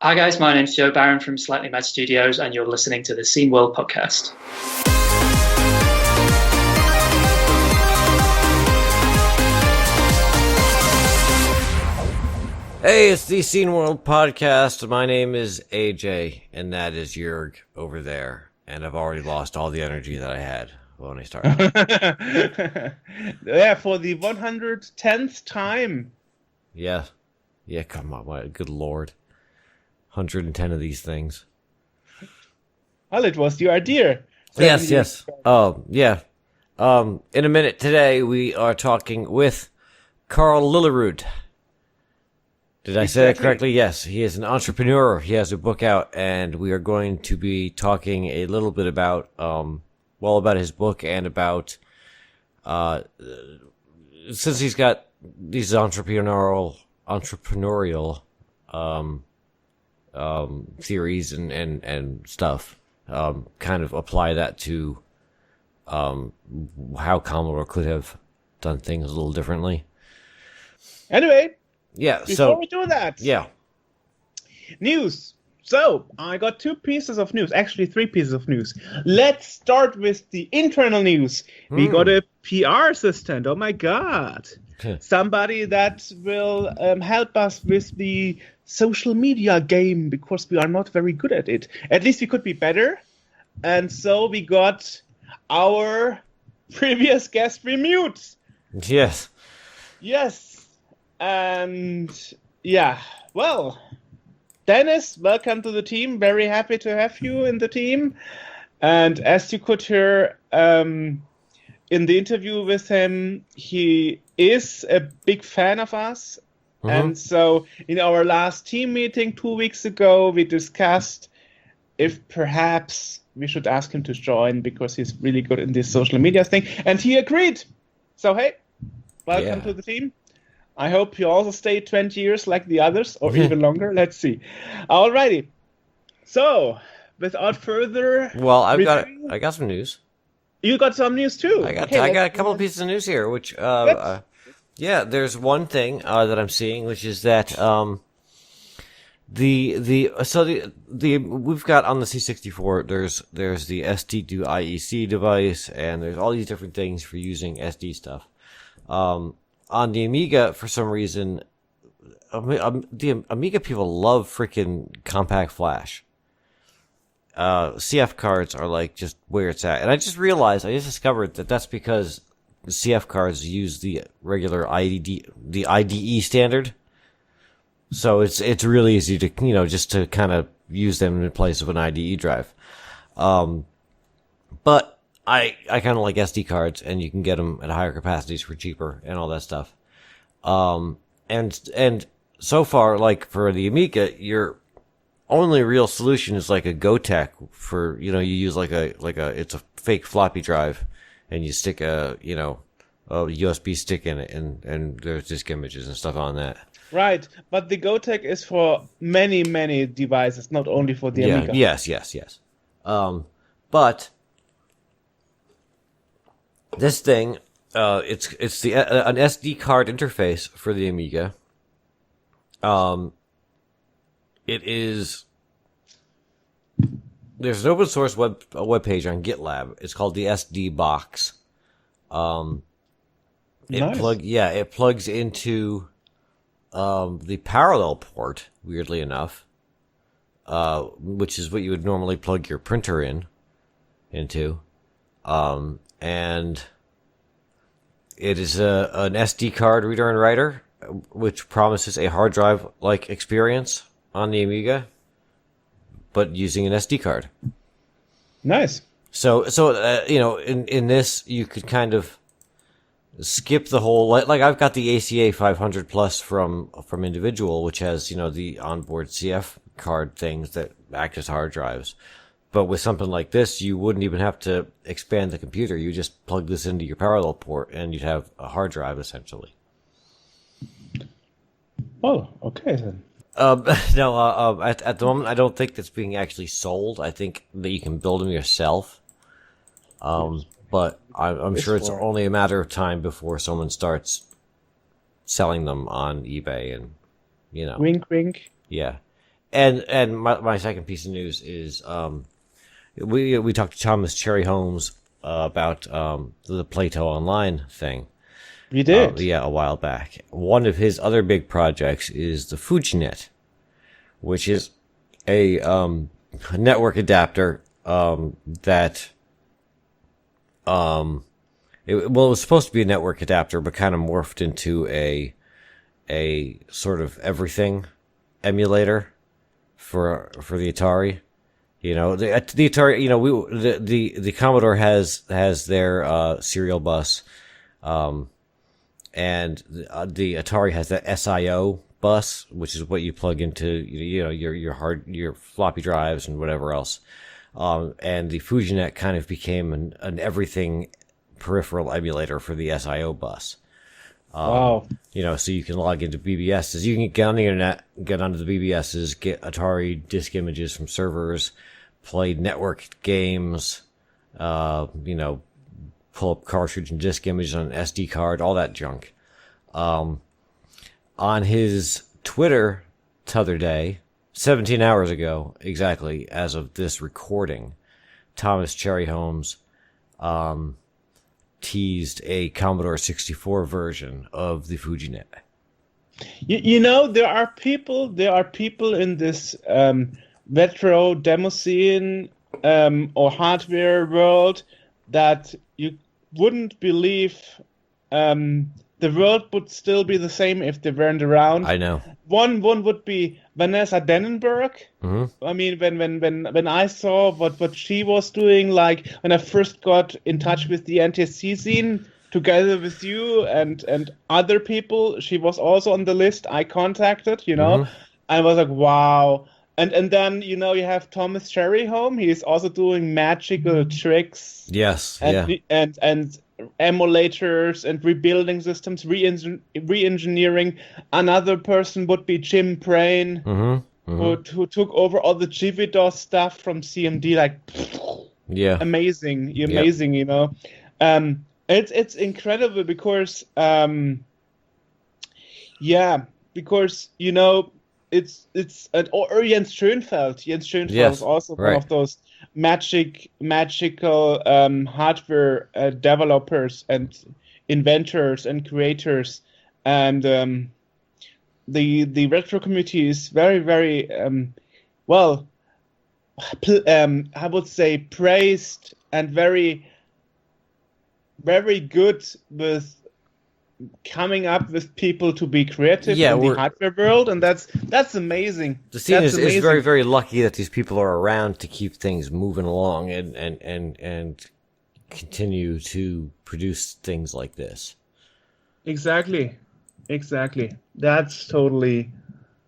Hi guys, my name's Joe Barron from Slightly Mad Studios, and you're listening to the Scene World podcast. Hey, it's the Scene World podcast. My name is AJ, and that is Jurg over there. And I've already lost all the energy that I had when I started. Yeah, for the 110th time. Yeah, come on, good lord. 110 of these things. Well, it was your idea. Yes. Yeah. In a minute today, we are talking with Karl Lillrud. Did I say that correctly? Yes, he is an entrepreneur. He has a book out, and we are going to be talking a little bit about, about his book and about, since he's got these entrepreneurial, theories and stuff, kind of apply that to, how Commodore could have done things a little differently. Anyway. Yeah, Before we do that, news. So, I got two pieces of news, actually three pieces of news. Let's start with the internal news. We got a PR assistant, oh my god. Somebody that will help us with the social media game, because we are not very good at it. At least we could be better. And so we got our previous guest remute. Yes. And well, Dennis, welcome to the team. Very happy to have you in the team. And as you could hear in the interview with him, he is a big fan of us. Mm-hmm. And so in our last team meeting 2 weeks ago, we discussed if perhaps we should ask him to join, because he's really good in this social media thing. And he agreed. So, hey, welcome to the team. I hope you also stay 20 years like the others, or even longer. Let's see. Alrighty. So, without further... Well, I got some news. You got some news too? I got a couple of pieces of news here, which... there's one thing that I'm seeing, which is that we've got on the C64, there's the SD to IEC device, and there's all these different things for using SD stuff. On the Amiga, for some reason, the Amiga people love freaking compact flash. CF cards are like just where it's at. And I just discovered that that's because CF cards use the regular the IDE standard. So it's really easy to, just to kind of use them in place of an IDE drive. But I kind of like SD cards, and you can get them at higher capacities for cheaper and all that stuff. And so far, like for the Amiga, your only real solution is like a GoTech for, you use it's a fake floppy drive, and you stick a USB stick in it, and there's disk images and stuff on that. Right, but the GoTech is for many, many devices, not only for the Amiga. Yes. But this thing, it's an SD card interface for the Amiga. There's an open source web page on GitLab. It's called the SD box. Nice. It plugs into the parallel port, weirdly enough, which is what you would normally plug your printer into. And it is an SD card reader and writer, which promises a hard drive-like experience on the Amiga, but using an SD card. Nice. So in this, you could kind of skip the whole, like I've got the ACA 500 Plus from Individual, which has, the onboard CF card things that act as hard drives. But with something like this, you wouldn't even have to expand the computer. You just plug this into your parallel port, and you'd have a hard drive, essentially. Oh, okay then. No, at the moment, I don't think that's being actually sold. I think that you can build them yourself. But I'm sure it's only a matter of time before someone starts selling them on eBay and, Wink, wink. Yeah. And my second piece of news is we talked to Thomas Cherry Holmes about the Plato Online thing. We did. Yeah, a while back. One of his other big projects is the FujiNet, which is a network adapter that it was supposed to be a network adapter, but kind of morphed into a sort of everything emulator for the Atari. You know, the Atari. You know, the Commodore has their serial bus, and the Atari has the SIO bus, which is what you plug into your floppy drives and whatever else. And the FujiNet kind of became an everything peripheral emulator for the SIO bus. Wow. You know, so you can log into BBSs. You can get on the internet, get onto the BBSs, get Atari disk images from servers, play network games, you know, pull up cartridge and disk images on an SD card, all that junk. On his Twitter t'other day, 17 hours ago, exactly, as of this recording, Thomas Cherry Holmes teased a Commodore 64 version of the FujiNet. You know, there are people in this retro demo scene or hardware world that you wouldn't believe the world would still be the same if they weren't around. I know. One would be Vanessa Dennenberg. Mm-hmm. I mean, when I saw what she was doing, like when I first got in touch with the NTSC scene, together with you and other people, she was also on the list I contacted, you know. Mm-hmm. I was like, wow. And then, you know, you have Thomas Cherry Home. He's also doing magical tricks. Yes, and, yeah. And emulators and rebuilding systems, re-engineering. Another person would be Jim Brain, Mm-hmm. Mm-hmm. who took over all the GVDOS stuff from CMD. Like, Yeah. amazing, you know. It's incredible because, because, you know, it's or Jens Schoenfeld. Jens Schoenfeld Yes, is also right. one of those magical hardware developers and inventors and creators, and the retro community is very, very well. I would say praised and very, very good with coming up with people to be creative in the hardware world, and that's amazing. The scene is amazing. very, very lucky that these people are around to keep things moving along and continue to produce things like this. Exactly. That's totally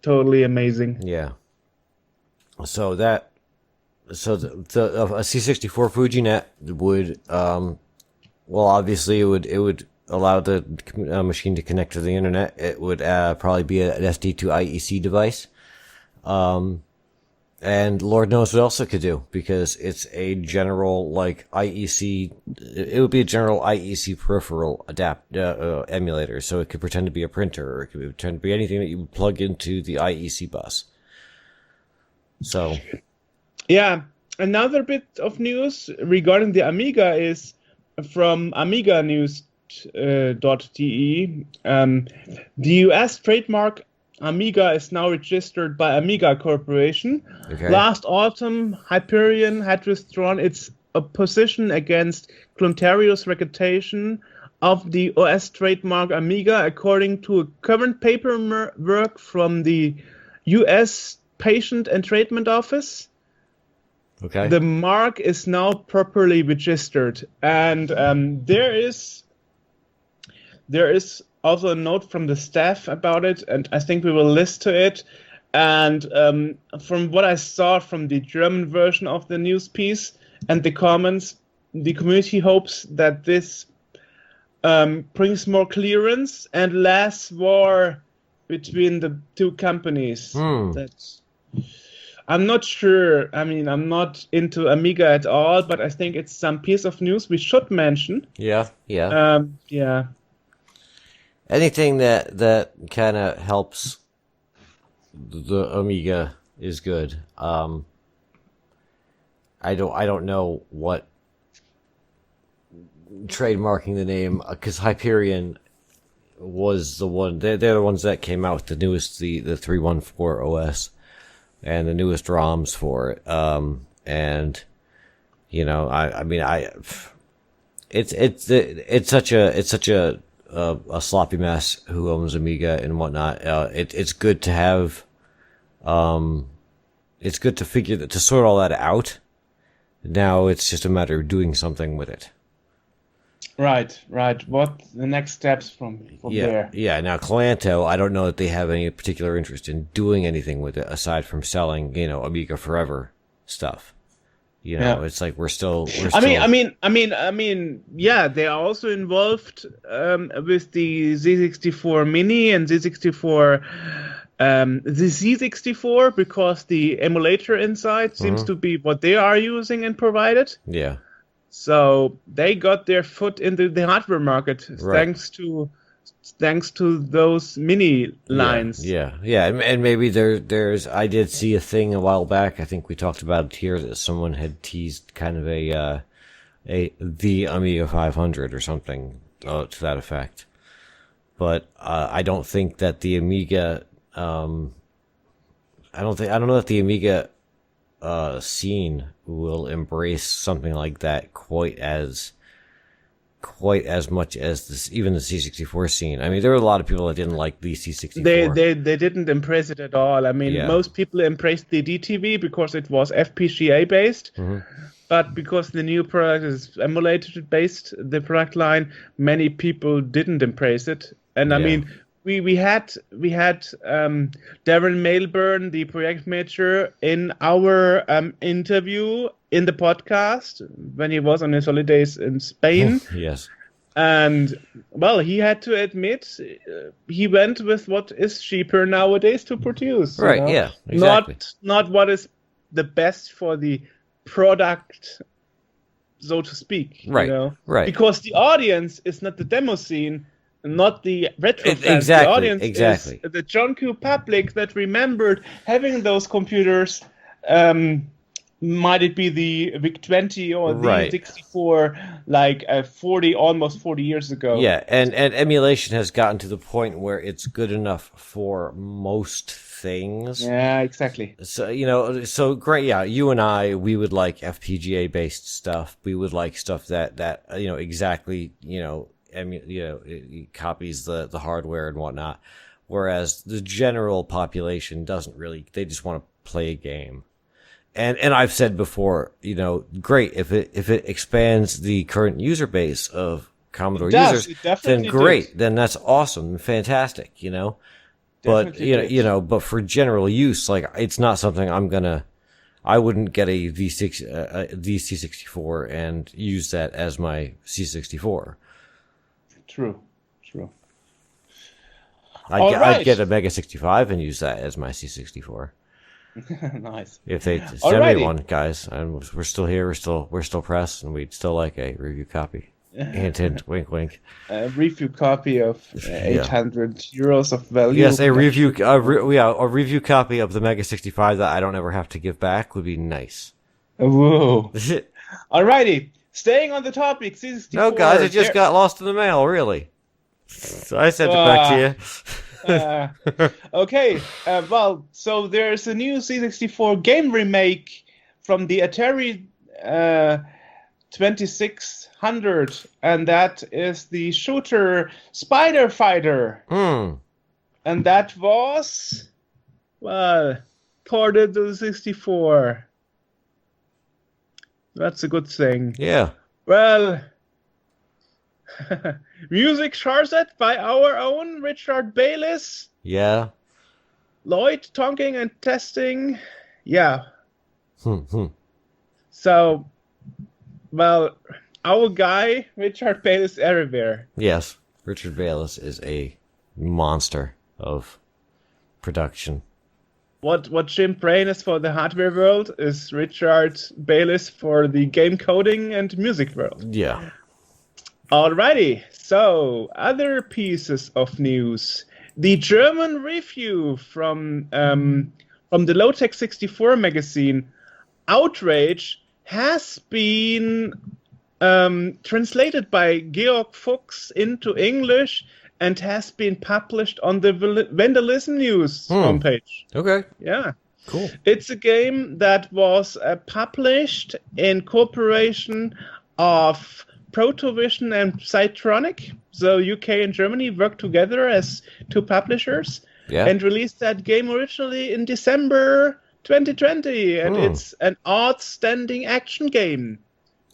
amazing. Yeah. So the a C64 FujiNet would obviously it would allow the machine to connect to the internet. It would probably be an SD to IEC device. And Lord knows what else it could do, because it's a general, like, IEC, it would be a general IEC peripheral emulator, so it could pretend to be a printer, or it could pretend to be anything that you would plug into the IEC bus. So. Yeah, another bit of news regarding the Amiga is from Amiga News. .de. The US trademark Amiga is now registered by Amiga Corporation. Okay. Last autumn, Hyperion had withdrawn its opposition against Clontario's reputation of the OS trademark Amiga, according to a current paperwork from the US Patent and Trademark Office. Okay. The mark is now properly registered, and there is also a note from the staff about it, and I think we will list to it. And from what I saw from the German version of the news piece and the comments, the community hopes that this brings more clearance and less war between the two companies. That's, I'm not sure. I mean, I'm not into Amiga at all, but I think it's some piece of news we should mention. Yeah. Yeah. Anything that kind of helps the Amiga is good. I don't know what trademarking the name, because Hyperion was the one. They're the ones that came out with the newest, the 3.14 OS, and the newest ROMs for it. And you know, it's such a sloppy mess who owns Amiga and whatnot. It's good to have, it's good to to sort all that out. Now it's just a matter of doing something with it. Right. What the next steps from there? Yeah. Now Calanto, I don't know that they have any particular interest in doing anything with it aside from selling, Amiga Forever stuff. It's like we're still. I mean, yeah, they are also involved with the Z64 Mini and Z64. The Z64, because the emulator inside seems to be what they are using and provided. Yeah. So they got their foot into the hardware market thanks to those mini lines. Yeah. And maybe there's. I did see a thing a while back. I think we talked about it here, that someone had teased kind of the Amiga 500 or something to that effect. But I don't think that the Amiga. I don't know that the Amiga scene will embrace something like that quite as much as even the C64 scene. I mean, there were a lot of people that didn't like the C64. They didn't embrace it at all. I mean, most people embraced the DTV because it was FPGA based. But because the new product is emulated based, the product line, many people didn't embrace it. And I mean, we had Darren Mailburn, the project manager, in our interview in the podcast when he was on his holidays in Spain. Yes. And, well, he had to admit he went with what is cheaper nowadays to produce. Right, yeah, exactly. Not what is the best for the product, so to speak. Right, right. Because the audience is not the demo scene, not the retro fans. Exactly, the audience is the John Q public that remembered having those computers. Might it be the VIC-20 or the 64, like almost 40 years ago? Yeah, and emulation has gotten to the point where it's good enough for most things. Yeah, exactly. So, so great. Yeah, you and I, we would like FPGA based stuff. We would like stuff that exactly, it copies the hardware and whatnot. Whereas the general population doesn't really, they just want to play a game. And I've said before, great, if it expands the current user base of Commodore users, then great, then that's awesome, fantastic, But but for general use, like, it's not something I wouldn't get a C64 and use that as my C64. True. I'd get a Mega 65 and use that as my C64. Nice. If they send me one, guys, and we're still here, we're still press, and we'd still like a review copy. Hint, hint, wink, wink. A review copy of 800 euros of value. Yes, a review copy of the Mega 65 that I don't ever have to give back would be nice. Whoa. Alrighty, staying on the topic, C64. No, guys, it just got lost in the mail. Really. So I sent it back to you. Okay, so there's a new C64 game remake from the Atari 2600, and that is the shooter Spider Fighter. And that was, ported to the 64. That's a good thing. Yeah. Well, music charted by our own Richard Bayless. Yeah. Lloyd talking and testing. Yeah. So, our guy, Richard Bayless, everywhere. Yes. Richard Bayless is a monster of production. What Jim Brain is for the hardware world is Richard Bayless for the game coding and music world. Yeah. Alrighty, so other pieces of news. The German review from from the Low-Tech 64 magazine, Outrage has been translated by Georg Fuchs into English and has been published on the Vandalism News homepage. Okay. Yeah. Cool. It's a game that was published in cooperation of Protovision and Cytronic. So UK and Germany worked together as two publishers and released that game originally in December 2020. And it's an outstanding action game,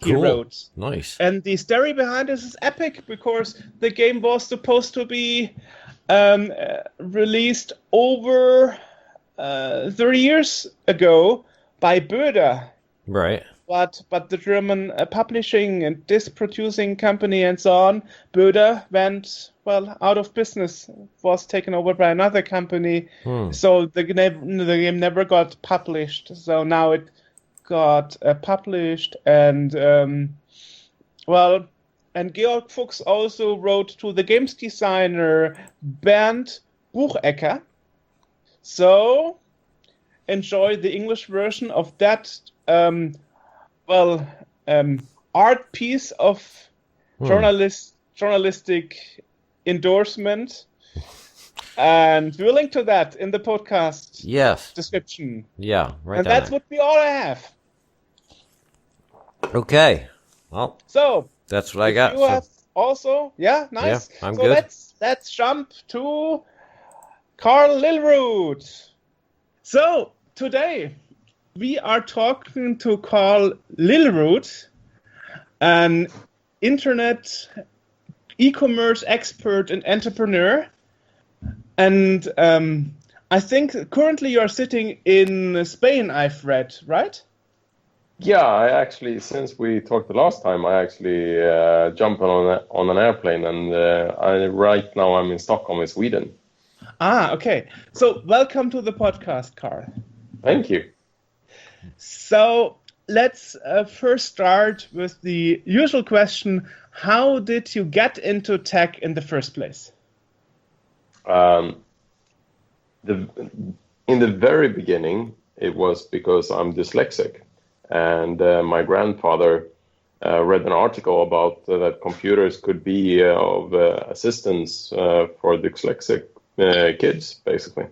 he wrote. Nice. And the story behind this is epic because the game was supposed to be released over 30 years ago by Böder. Right. But the German publishing and disc producing company and so on, Böder, went out of business, was taken over by another company. So the game never got published. So now it got published, and and Georg Fuchs also wrote to the games designer Bernd Buchecker. So enjoy the English version of that art piece of journalistic endorsement, and we'll link to that in the podcast description. Yeah, right. And that's what we all have. Okay. Well, so that's what I got. You have also, nice. Yeah, I'm so good. Let's jump to Karl Lillrud. So today we are talking to Karl Lillrud, an internet e-commerce expert and entrepreneur. And I think currently you are sitting in Spain, I've read, right? Yeah, I actually, since we talked the last time, I actually jumped on an airplane, and right now I'm in Stockholm, in Sweden. Ah, okay. So welcome to the podcast, Karl. Thank you. So let's first start with the usual question. How did you get into tech in the first place? In the very beginning, it was because I'm dyslexic. And my grandfather read an article about that computers could be of assistance for dyslexic kids, basically.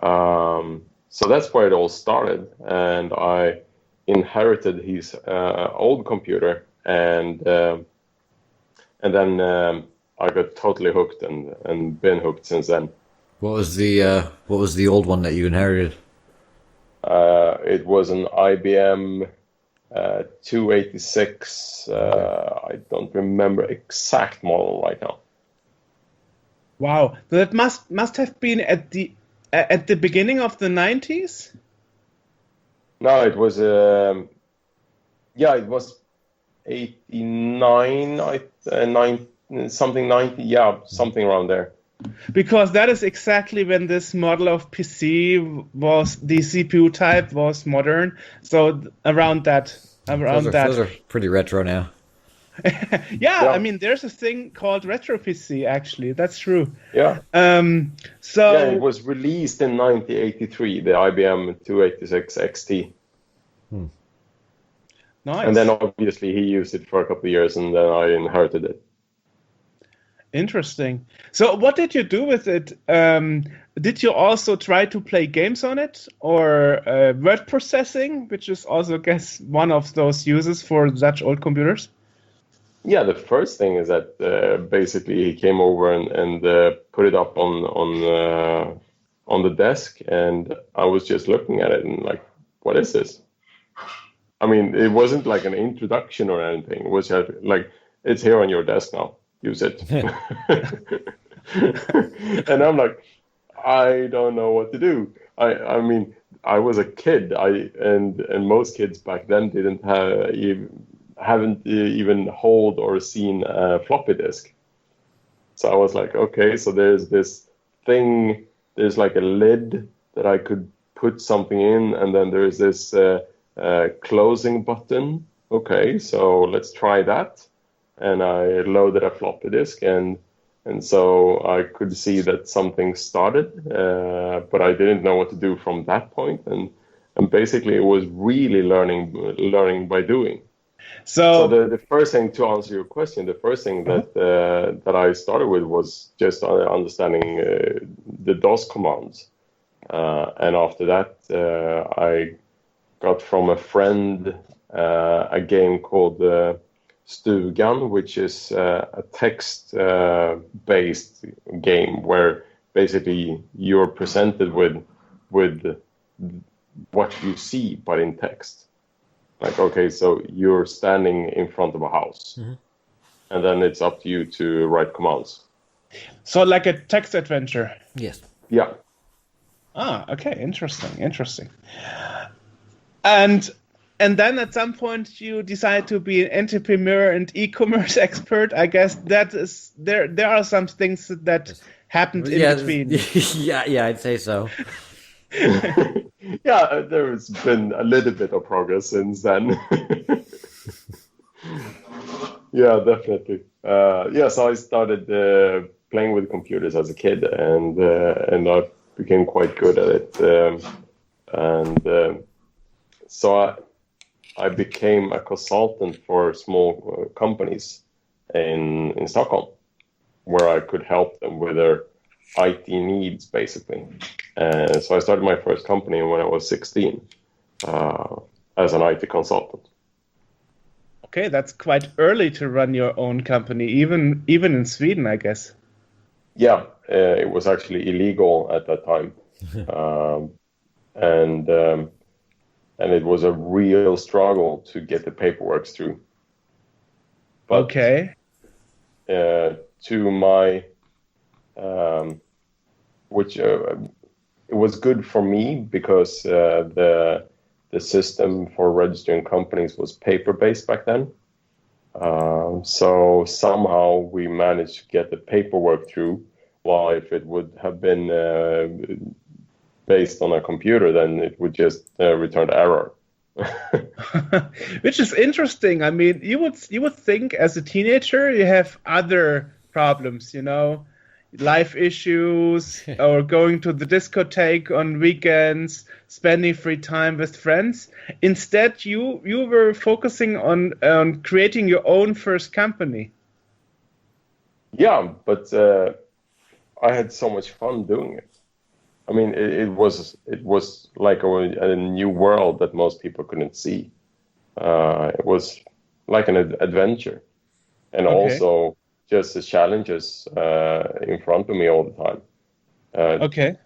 So that's where it all started. And I inherited his old computer, and then I got totally hooked and been hooked since then. What was the old one that you inherited? It was an IBM 286. I don't remember exact model right now. Wow, that must have been at the beginning of the 90s? No, it was it was 89, something 90, something around there. Because that is exactly when this model of PC was, the CPU type was modern. So around that. Those are pretty retro now. Yeah, I mean, there's a thing called retro PC, actually. That's true. Yeah. It was released in 1983, the IBM 286 XT. Nice. And then obviously he used it for a couple of years, and then I inherited it. Interesting. So what did you do with it? Did you also try to play games on it, or word processing, which is also, I guess, one of those uses for such old computers? Yeah, the first thing is that basically he came over and put it up on the desk, and I was just looking at it and like, what is this? I mean, it wasn't like an introduction or anything. It was just like, it's here on your desk now. Use it. And I'm like, I don't know what to do. I mean, I was a kid. And most kids back then didn't haven't even hold or seen a floppy disk. So I was like, okay, so there's this thing. There's like a lid that I could put something in, and then there's this closing button. Okay, so let's try that. And I loaded a floppy disk, and And so I could see that something started, but I didn't know what to do from that point. And basically, it was really learning by doing. So the first thing, to answer your question, the first thing that I started with was just understanding the DOS commands. And after that, I got from a friend a game called Stugan, which is a text-based game where basically you're presented with what you see, but in text. Like, okay, so you're standing in front of a house, and then it's up to you to write commands. So like a text adventure. Yes. Yeah. Ah, okay, interesting. And then at some point you decide to be an entrepreneur and e-commerce expert. I guess that is there are some things that happened in between. Yeah, I'd say so. Yeah, there's been a little bit of progress since then. Yeah, definitely. So I started playing with computers as a kid, and I became quite good at it. So I became a consultant for small companies in Stockholm, where I could help them with their IT needs, basically. So I started my first company when I was 16 as an IT consultant. Okay, that's quite early to run your own company, even in Sweden, I guess. Yeah, it was actually illegal at that time. And it was a real struggle to get the paperwork through. But, okay. To my, it was good for me because the system for registering companies was paper-based back then. So somehow we managed to get the paperwork through. While if it would have been based on a computer, then it would just return error. Which is interesting. I mean, you would think as a teenager you have other problems, life issues, or going to the discotheque on weekends, spending free time with friends. Instead, you were focusing on creating your own first company. Yeah, but I had so much fun doing it. I mean, it was like a new world that most people couldn't see. It was like an adventure, and also just the challenges in front of me all the time.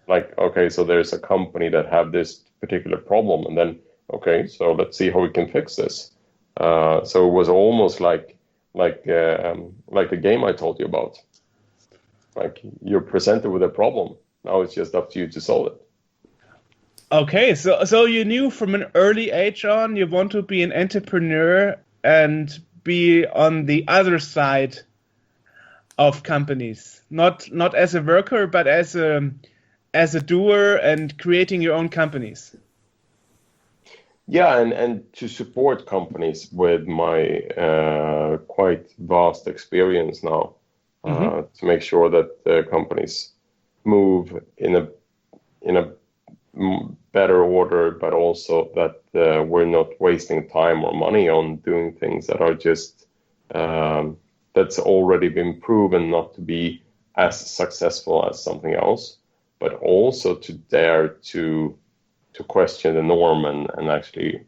Like, okay, so there's a company that have this particular problem, and then okay, so let's see how we can fix this. So it was almost like the game I told you about. Like, you're presented with a problem. Now it's just up to you to solve it. Okay, so you knew from an early age on you want to be an entrepreneur and be on the other side of companies, not as a worker, but as a doer and creating your own companies. Yeah, and to support companies with my quite vast experience now, to make sure that the companies move in a better order, but also that we're not wasting time or money on doing things that are just that's already been proven not to be as successful as something else, but also to dare to question the norm and actually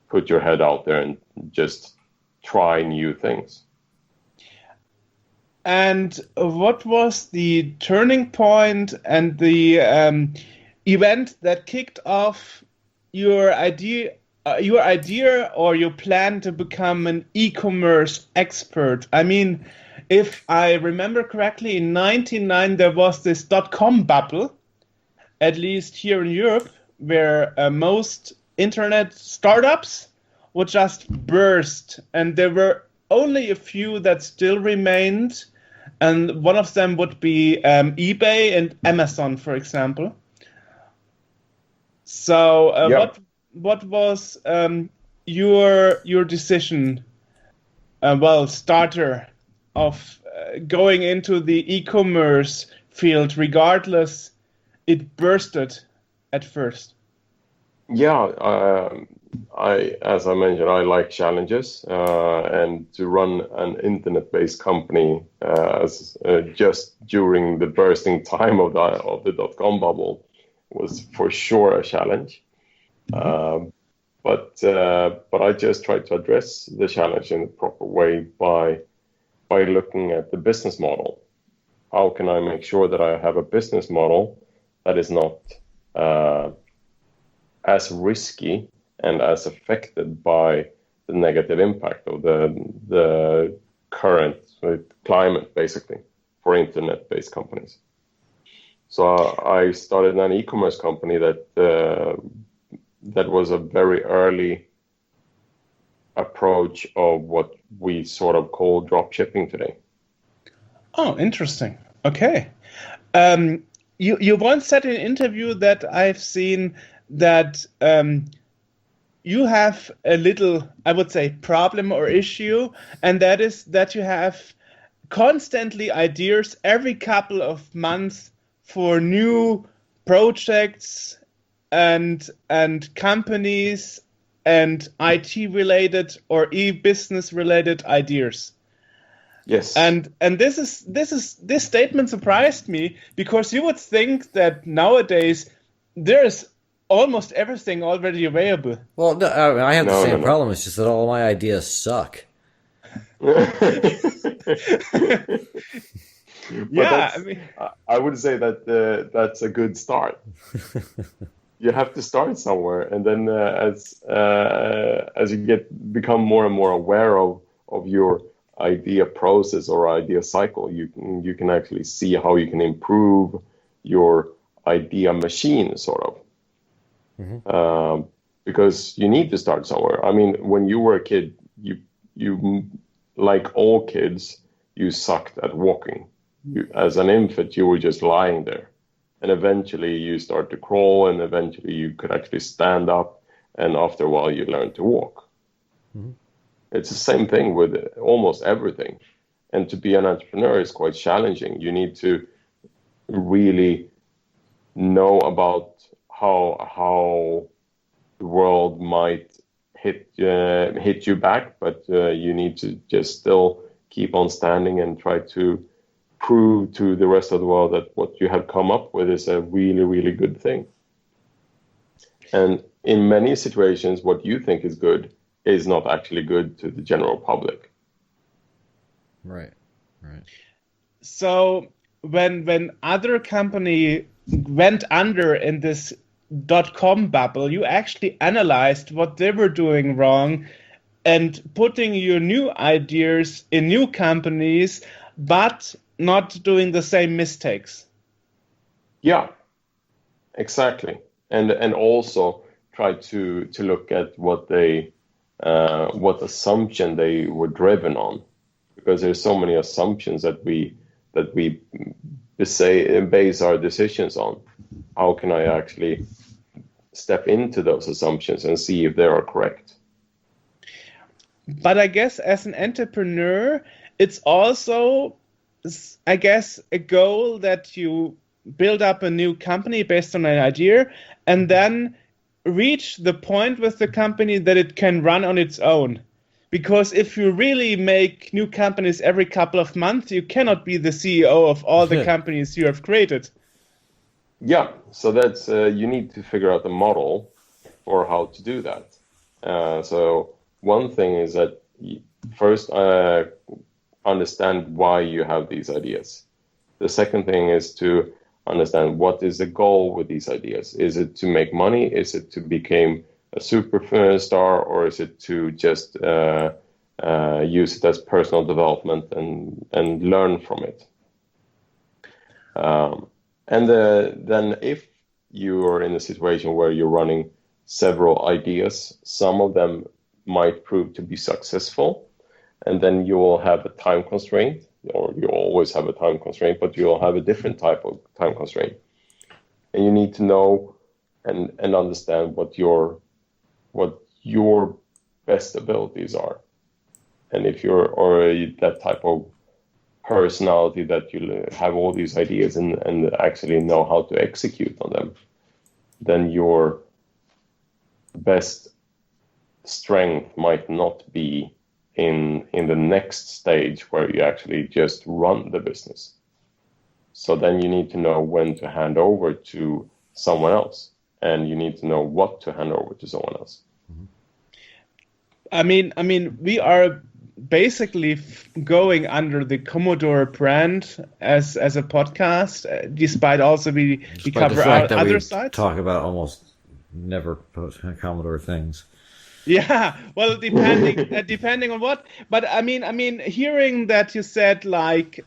put your head out there and just try new things. And what was the turning point and the event that kicked off your idea or your plan to become an e-commerce expert? I mean, if I remember correctly, in 1999 there was this .com bubble, at least here in Europe, where most internet startups would just burst, and there were only a few that still remained, and one of them would be eBay and Amazon, for example. So what was your decision, starter of going into the e-commerce field, regardless it bursted at first? Yeah, as I mentioned, I like challenges, and to run an internet-based company just during the bursting time of the dot-com bubble was for sure a challenge. But I just tried to address the challenge in the proper way by looking at the business model. How can I make sure that I have a business model that is not as risky and as affected by the negative impact of the current climate, basically, for internet-based companies. So I started an e-commerce company that was a very early approach of what we sort of call drop shipping today. Oh, interesting. Okay. You once said in an interview that I've seen that you have a little, I would say, problem or issue, and that is that you have constantly ideas every couple of months for new projects and companies and IT related or e-business related ideas. Yes. And this statement surprised me, because you would think that nowadays there's almost everything already available. Well, no, I have the same problem. It's just that all my ideas suck. Yeah, I mean, I would say that that's a good start. You have to start somewhere, and then as you become more and more aware of your idea process or idea cycle, you can actually see how you can improve your idea machine, sort of. Mm-hmm. Because you need to start somewhere. I mean, when you were a kid, you like all kids, you sucked at walking. As an infant, you were just lying there. And eventually you start to crawl, and eventually you could actually stand up, and after a while you learn to walk. Mm-hmm. It's the same thing with almost everything. And to be an entrepreneur is quite challenging. You need to really know about how the world might hit you back, but you need to just still keep on standing and try to prove to the rest of the world that what you have come up with is a really, really good thing. And in many situations, what you think is good is not actually good to the general public. Right. So when other company went under in this .com bubble, you actually analyzed what they were doing wrong and putting your new ideas in new companies, but not doing the same mistakes. Yeah, exactly. And also try to look at what assumption they were driven on, because there's so many assumptions that we base our decisions on. How can I actually step into those assumptions and see if they are correct? But I guess as an entrepreneur, it's also, I guess, a goal that you build up a new company based on an idea and then reach the point with the company that it can run on its own. Because if you really make new companies every couple of months, you cannot be the CEO of all the companies you have created. Yeah, so that's you need to figure out the model for how to do that. So one thing is that first understand why you have these ideas. The second thing is to understand what is the goal with these ideas. Is it to make money? Is it to become a superstar, or is it to just use it as personal development and learn from it? And then if you are in a situation where you're running several ideas, some of them might prove to be successful, and then you will have a time constraint, or you always have a time constraint, but you'll have a different type of time constraint. And you need to know and understand what your best abilities are. And if you're already that type of personality that you have all these ideas and actually know how to execute on them, then your best strength might not be in the next stage where you actually just run the business. So then you need to know when to hand over to someone else, and you need to know what to hand over to someone else. I mean, we are basically going under the Commodore brand as a podcast, despite also we Despite cover the fact that other we sites. talk about almost never Commodore things. Yeah, well, depending on what, but I mean, hearing that you said like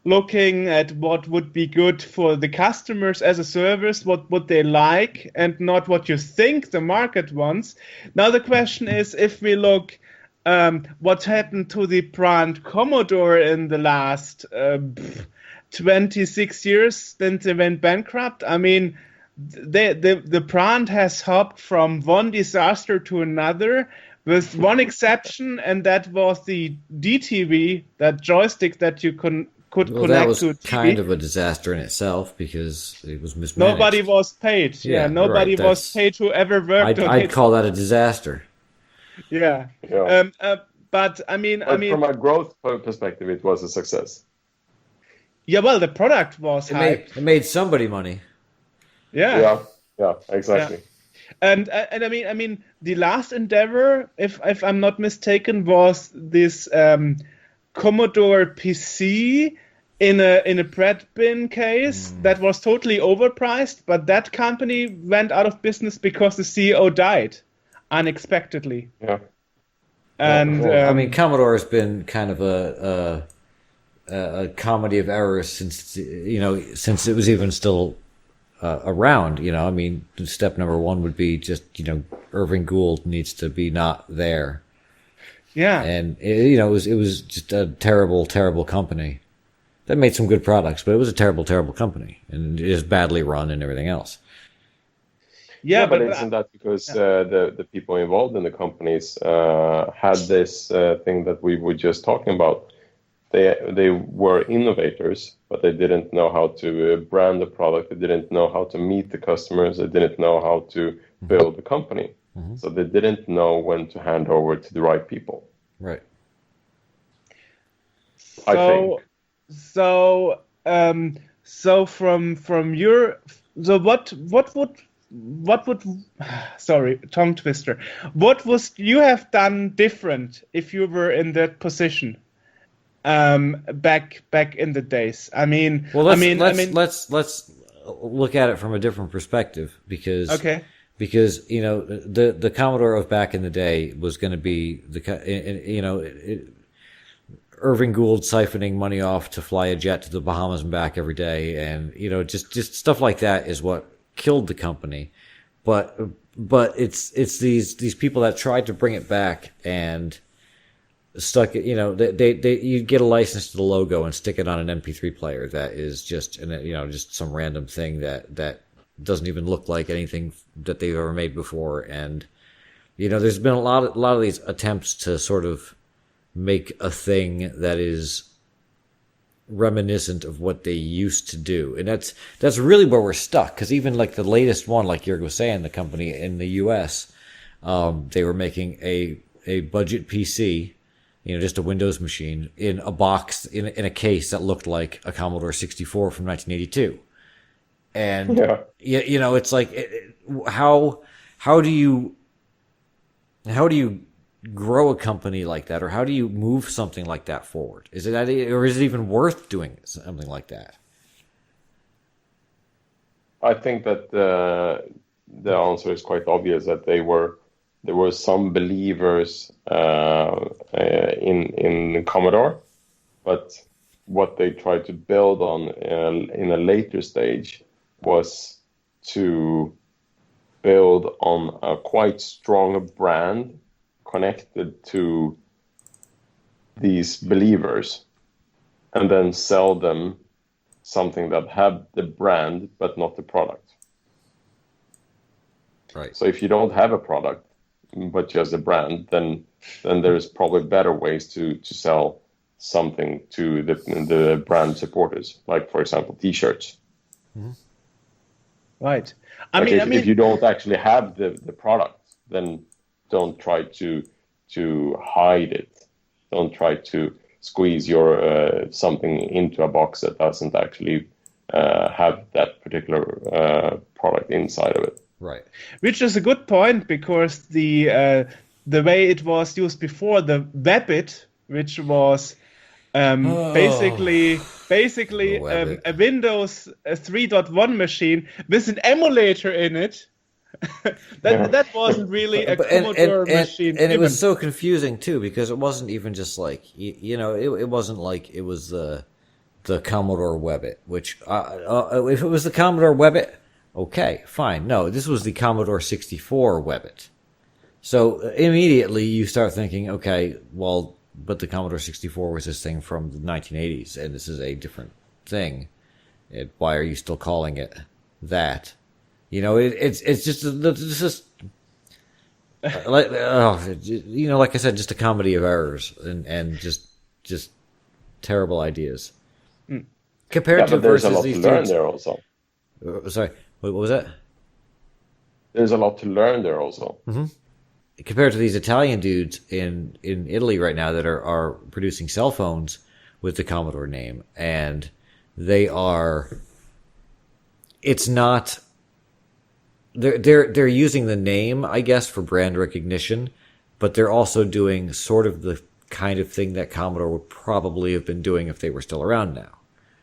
looking at what would be good for the customers as a service, what would they like, and not what you think the market wants. Now the question is, if we look what happened to the brand Commodore in the last 26 years since they went bankrupt. I mean, the brand has hopped from one disaster to another, with one exception, and that was the DTV, that joystick that you could Well, connect that was to a TV. kind of a disaster in itself because it was mismanaged. Nobody was paid. Yeah, nobody right, was paid who ever worked on I'd it. call that a disaster. Yeah. Yeah. But I mean, from a growth perspective, it was a success. yeah. Well, the product was hyped. It made somebody money. Yeah. Yeah, exactly. And I mean, the last endeavor, if I'm not mistaken, was this Commodore PC in a bread bin case that was totally overpriced, but that company went out of business because the CEO died unexpectedly. Yeah. And Well, I mean, Commodore has been kind of a comedy of errors since since it was even still around. I mean, step number one would be just Irving Gould needs to be not there. yeah, And it was just a terrible company that made some good products, but it was a terrible company, and it is badly run and everything else. yeah, but isn't that because the people involved in the companies had this thing that we were just talking about? They were innovators, but they didn't know how to brand the product. They didn't know how to meet the customers. They didn't know how to build the company. Mm-hmm. So they didn't know when to hand over to the right people. Right. I think. So from your what would sorry, tongue twister. What was you have done different if you were in that position back in the days? I mean, Well, let's look at it from a different perspective because the Commodore of back in the day was going to be Irving Gould siphoning money off to fly a jet to the Bahamas and back every day, and just stuff like that is what killed the company. But it's these people that tried to bring it back and stuck it. They you'd get a license to the logo and stick it on an MP3 player that is just just some random thing that doesn't even look like anything that they've ever made before. And there's been a lot of these attempts to sort of make a thing that is reminiscent of what they used to do, and that's really where we're stuck. Because even like the latest one, like Jörg was saying, the company in the U.S., they were making a budget PC, just a Windows machine in a box in a case that looked like a Commodore 64 from 1982, and it's like how do you grow a company like that, or how do you move something like that forward? Is it even worth doing something like that? I think that the answer is quite obvious, that there were some believers in Commodore, but what they tried to build on in a later stage was to build on a quite strong brand connected to these believers, and then sell them something that had the brand but not the product. Right. So if you don't have a product but just a brand, then there's probably better ways to sell something to the brand supporters, like for example T-shirts. Right. If you don't actually have the product, then don't try to hide it. Don't try to squeeze your something into a box that doesn't actually have that particular product inside of it. Right. Which is a good point, because the way it was used before, the Webbit, which was basically The a Windows 3.1 machine with an emulator in it. that wasn't really a Commodore machine. And it was so confusing too, because it wasn't even just like it wasn't like it was the Commodore Webbit, which if it was the Commodore Webbit, okay, fine. No, this was the Commodore 64 Webbit. So immediately you start thinking, okay, well, but the Commodore 64 was this thing from the 1980s, and this is a different thing. Why are you still calling it that? It's just like like I said, just a comedy of errors and just terrible ideas. Compared to there's a versus lot these to learn dudes. there also. Sorry, what was that? There's a lot to learn there also. Mm-hmm. Compared to these Italian dudes in Italy right now that are producing cell phones with the Commodore name, and it's not. They're using the name, I guess, for brand recognition, but they're also doing sort of the kind of thing that Commodore would probably have been doing if they were still around now.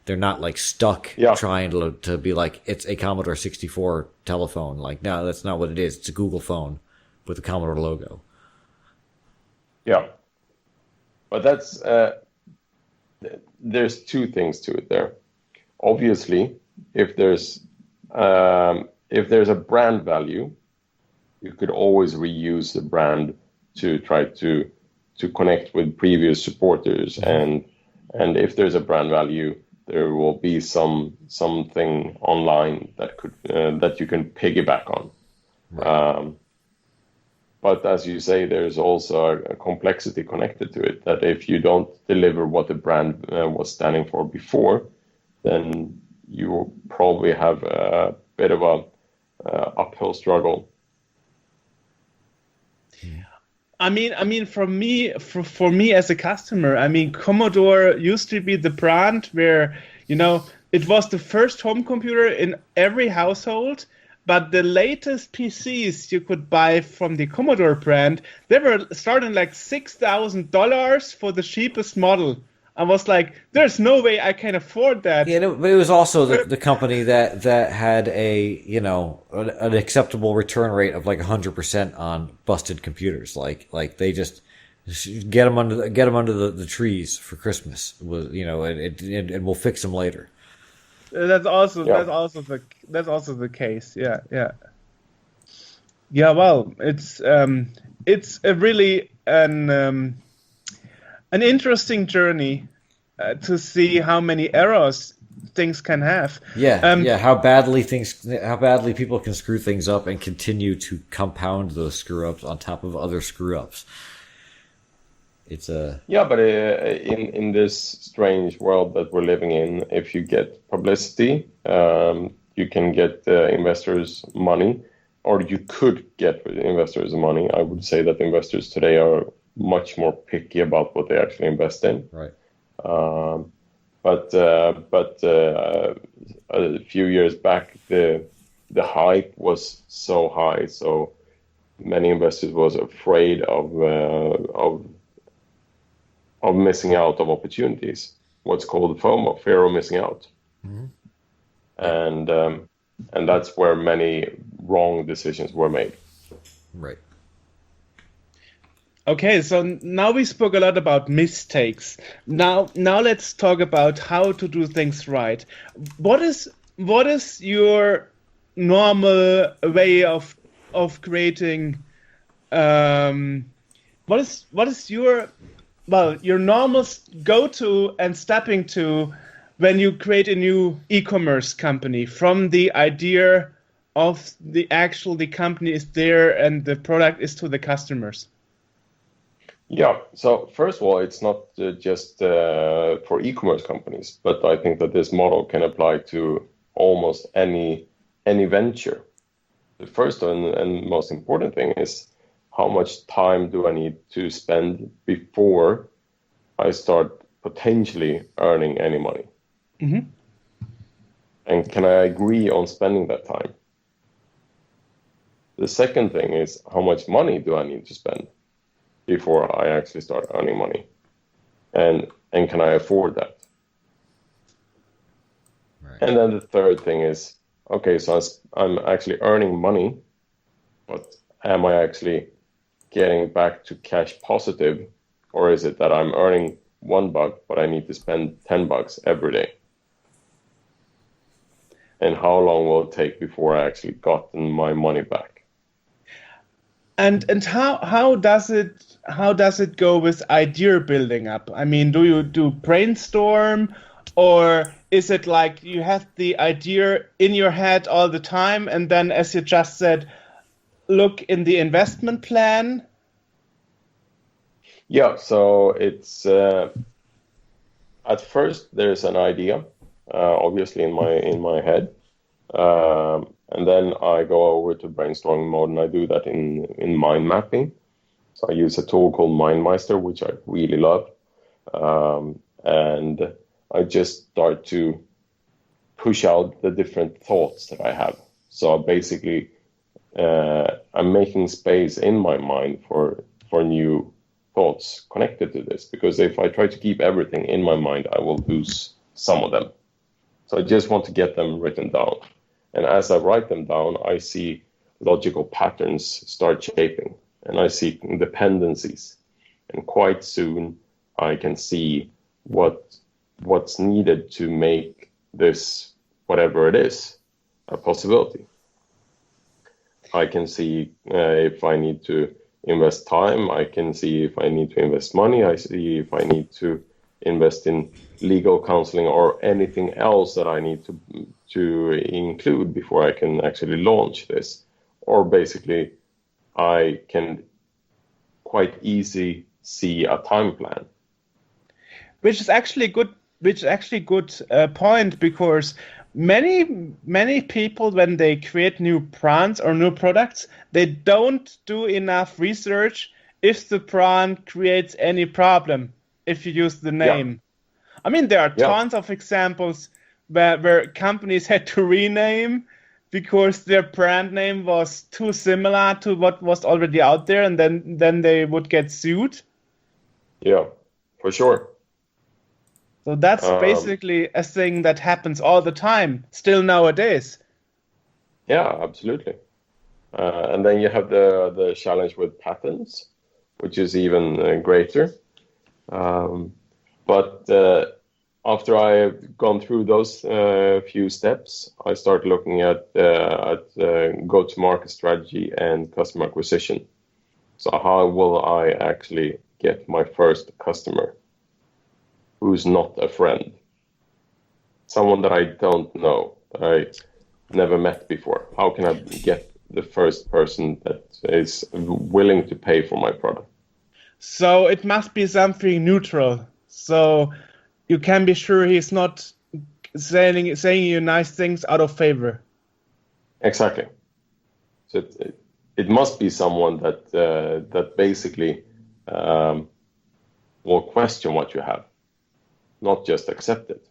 They're not like stuck trying to be like, it's a Commodore 64 telephone. Like, no, that's not what it is. It's a Google phone with a Commodore logo. Yeah. But that's, there's two things to it there. Obviously, if there's a brand value, you could always reuse the brand to try to connect with previous supporters, and if there's a brand value, there will be something online that could that you can piggyback on. Right. But as you say, there's also a complexity connected to it, that if you don't deliver what the brand was standing for before, then you will probably have a bit of a uphill struggle. I mean, for me as a customer, Commodore used to be the brand where, it was the first home computer in every household, but the latest PCs you could buy from the Commodore brand, they were starting like $6,000 for the cheapest model. I was like, there's no way I can afford that. Yeah, but it was also the company that had an acceptable return rate of like 100% on busted computers. Like they just get them under the trees for Christmas. And we'll fix them later. That's also the case. Yeah. Well, it's a really an interesting journey to see how many errors things can have. How badly people can screw things up and continue to compound those screw ups on top of other screw ups. It's a but in this strange world that we're living in, if you get publicity, you can get investors money, or you could get investors money. I would say that investors today are much more picky about what they actually invest in. Right. But a few years back, the hype was so high, so many investors was afraid of missing out of opportunities. What's called FOMO, fear of missing out. Mm-hmm. And that's where many wrong decisions were made. Right. Okay, so now we spoke a lot about mistakes. Now let's talk about how to do things right. What is your normal way of creating? What is your normal go-to and stepping to when you create a new e-commerce company, from the idea of the company is there and the product is to the customers? Yeah. So first of all, it's not just for e-commerce companies, but I think that this model can apply to almost any venture. The first and most important thing is how much time do I need to spend before I start potentially earning any money? Mm-hmm. And can I agree on spending that time? The second thing is how much money do I need to spend before I actually start earning money? And can I afford that? Right. And then the third thing is, okay, so I'm actually earning money, but am I actually getting back to cash positive? Or is it that I'm earning $1, but I need to spend $10 every day? And how long will it take before I actually gotten my money back? And how does it go with idea building up? I mean, do you do brainstorm, or is it like you have the idea in your head all the time, and then, as you just said, look in the investment plan? Yeah, so it's at first there's an idea, obviously in my head, and then I go over to brainstorming mode, and I do that in mind mapping. So I use a tool called MindMeister, which I really love, and I just start to push out the different thoughts that I have. So basically, I'm making space in my mind for new thoughts connected to this, because if I try to keep everything in my mind, I will lose some of them. So I just want to get them written down. And as I write them down, I see logical patterns start shaping, and I see dependencies. And quite soon, I can see what's needed to make this, whatever it is, a possibility. I can see if I need to invest time. I can see if I need to invest money. I see if I need to invest in legal counseling or anything else that I need to include before I can actually launch this. Or basically, I can quite easy see a time plan. Which is actually good. Which is actually good point, because many people, when they create new brands or new products, they don't do enough research if the brand creates any problem if you use the Yeah, name. I mean, there are yeah, tons of examples where companies had to rename because their brand name was too similar to what was already out there, and then they would get sued. yeah, for sure. So that's Um, basically a thing that happens all the time, still nowadays. yeah, absolutely. And then you have the challenge with patents, which is even greater. But after I've gone through those few steps, I start looking at go-to-market strategy and customer acquisition. So how will I actually get my first customer who's not a friend, someone that I don't know, that I never met before? How can I get the first person that is willing to pay for my product? So it must be something neutral. So you can be sure he's not saying you nice things out of favor. Exactly. So it must be someone that basically will question what you have, not just accept it.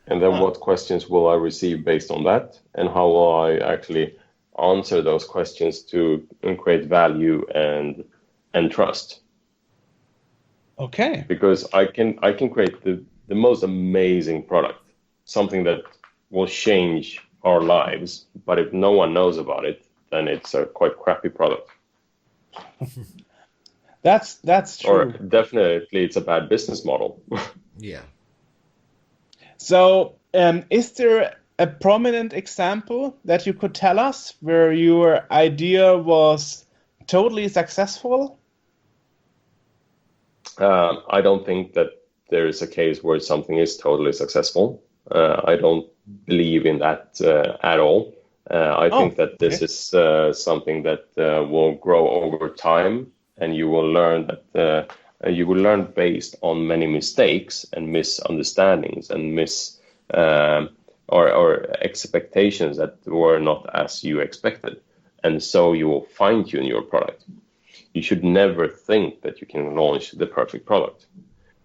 And then what questions will I receive based on that? And how will I actually answer those questions to create value and trust? Okay. Because I can create the most amazing product, something that will change our lives, but if no one knows about it, then it's a quite crappy product. That's Or true. definitely it's a bad business model. Yeah. So is there a prominent example that you could tell us where your idea was totally successful? I don't think that there is a case where something is totally successful. I don't believe in that at all. I Oh, think that this okay. is something that will grow over time and you will learn that you will learn based on many mistakes and misunderstandings and or expectations that were not as you expected, and so you will fine-tune your product. You should never think that you can launch the perfect product,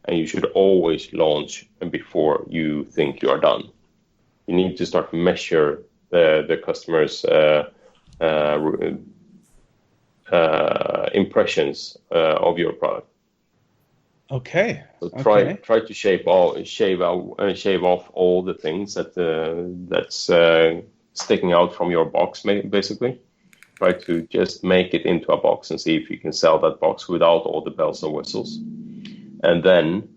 and you should always launch before you think you are done. You need to start measure the customer's impressions of your product. Okay. So try to shave off all the things that's sticking out from your box, basically. Try to just make it into a box and see if you can sell that box without all the bells and whistles, and then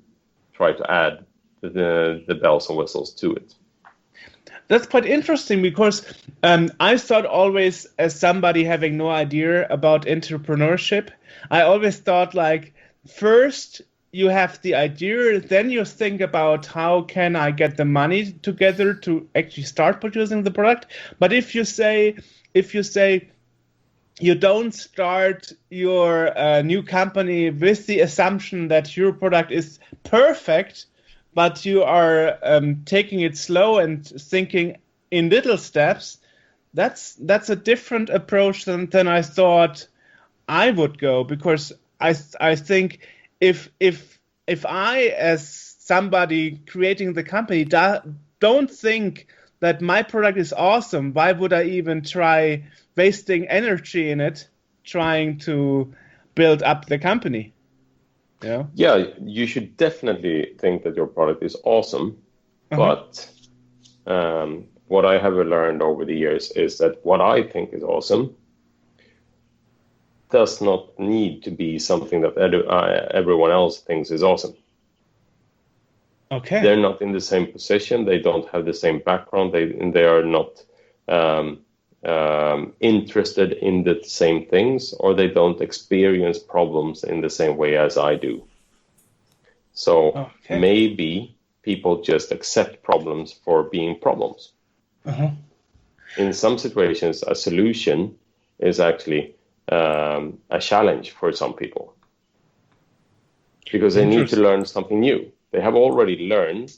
try to add the bells and whistles to it. That's quite interesting, because I thought always, as somebody having no idea about entrepreneurship, I always thought, like, first you have the idea, then you think about how can I get the money together to actually start producing the product. But if you say you don't start your new company with the assumption that your product is perfect, but you are taking it slow and thinking in little steps, that's a different approach than I thought I would go. Because I think if I, as somebody creating the company, don't think that my product is awesome, why would I even try wasting energy in it, trying to build up the company? Yeah, you should definitely think that your product is awesome. But what I have learned over the years is that what I think is awesome does not need to be something that everyone else thinks is awesome. Okay. They're not in the same position. They don't have the same background. They are not interested in the same things, or they don't experience problems in the same way as I do. So maybe people just accept problems for being problems. In some situations, a solution is actually a challenge for some people, because they need to learn something new. They have already learned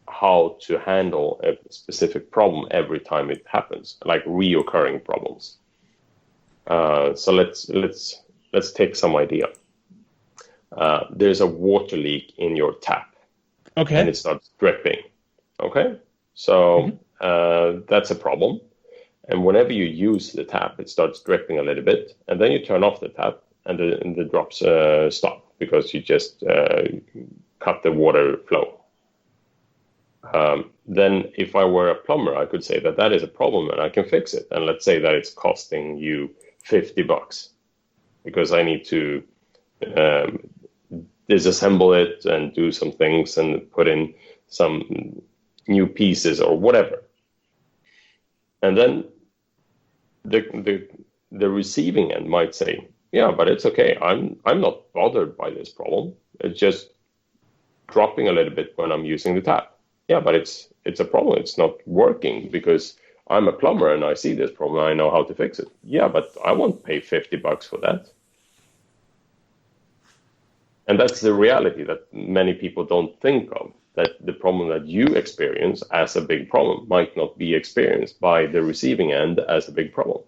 how to handle a specific problem every time it happens, like reoccurring problems. So let's take some idea. There's a water leak in your tap, and it starts dripping. Okay, so that's a problem. And whenever you use the tap, it starts dripping a little bit, and then you turn off the tap, and the drops stop, because you just cut the water flow. Then if I were a plumber, I could say that is a problem and I can fix it. And let's say that it's costing you $50 because I need to disassemble it and do some things and put in some new pieces or whatever. And then the receiving end might say, yeah, but it's okay. I'm not bothered by this problem. It's just dropping a little bit when I'm using the tap. Yeah, but it's a problem. It's not working because I'm a plumber and I see this problem. I know how to fix it. Yeah, but I won't pay $50 for that. And that's the reality that many people don't think of, that the problem that you experience as a big problem might not be experienced by the receiving end as a big problem.